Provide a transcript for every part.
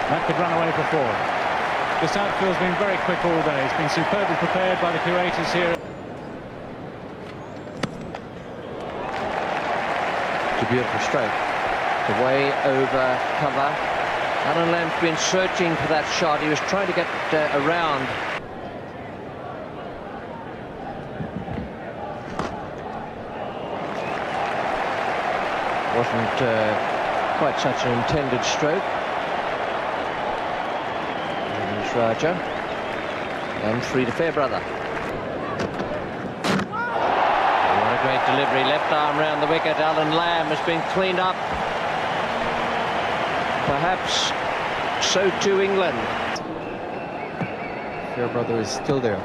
That could run away for 4. This outfield's been very quick all day. It's been superbly prepared by the curators here. It's a beautiful stroke. Away over cover. Alan Lamb's been searching for that shot. He was trying to get around. Wasn't quite such an intended stroke. There's Raja. And 3 to Fairbrother. What a great delivery. Left arm round the wicket. Alan Lamb has been cleaned up. Perhaps so too England. Fairbrother is still there.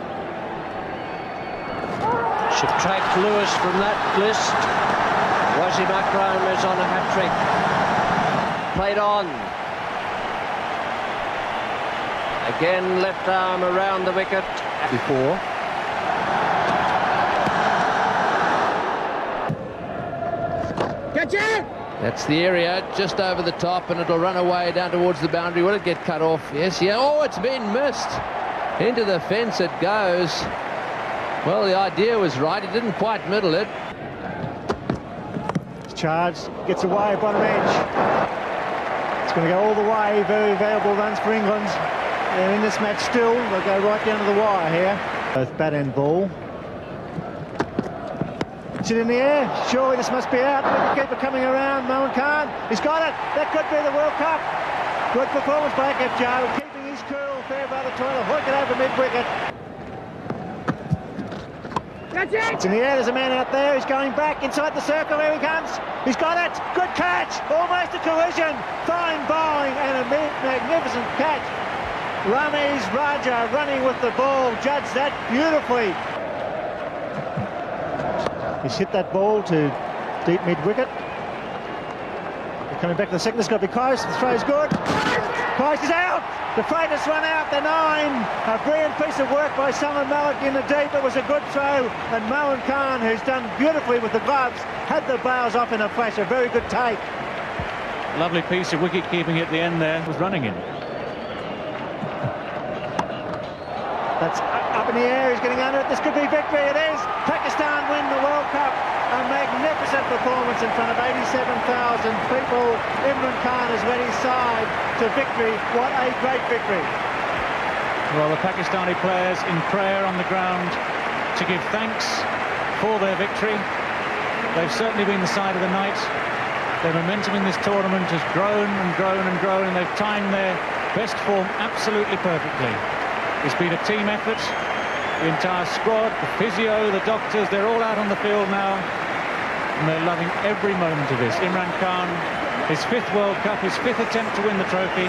Subtract Lewis from that list. Wasim Akram is on a hat-trick. Played on. Again, left arm around the wicket. Before. Catch it! That's the area, just over the top, and it'll run away down towards the boundary. Will it get cut off? Yes, yeah. Oh, it's been missed. Into the fence it goes. Well, the idea was right. He didn't quite middle it. Charged, gets away, bottom edge. It's going to go all the way. Very valuable runs for England. They're in this match still. They'll go right down to the wire here. Both bat and ball. It's it in the air. Surely this must be out. Wicketkeeper coming around. Mohan Khan. He's got it. That could be the World Cup. Good performance by Joe. Keeping his cool. Fairbrother trying to hook it over mid-wicket. That's it. It's in the air. There's a man out there. He's going back inside the circle. Here he comes. He's got it. Good catch. Almost a collision. Fine bowling and a magnificent catch. Ramesh Raja running with the ball. Judged that beautifully. He's hit that ball to deep mid-wicket. They're coming back to the second. It's got to be close. The throw's good. Close is out. The freighter's run out. The 9. A brilliant piece of work by Salman Malik in the deep. It was a good throw. And Mohan Khan, who's done beautifully with the gloves, had the bails off in a flash. A very good take. Lovely piece of wicket keeping at the end there. Was running in. That's up in the air. He's getting under it. This could be victory. It is. Pakistan win the World Cup. A magnificent performance in front of 87,000 people. Imran Khan has led his side to victory. What a great victory. Well, the Pakistani players in prayer on the ground to give thanks for their victory. They've certainly been the side of the night. Their momentum in this tournament has grown and grown and grown, and they've timed their best form absolutely perfectly. It's been a team effort. The entire squad, the physio, the doctors, they're all out on the field now, and they're loving every moment of this. Imran Khan, his 5th World Cup, his 5th attempt to win the trophy.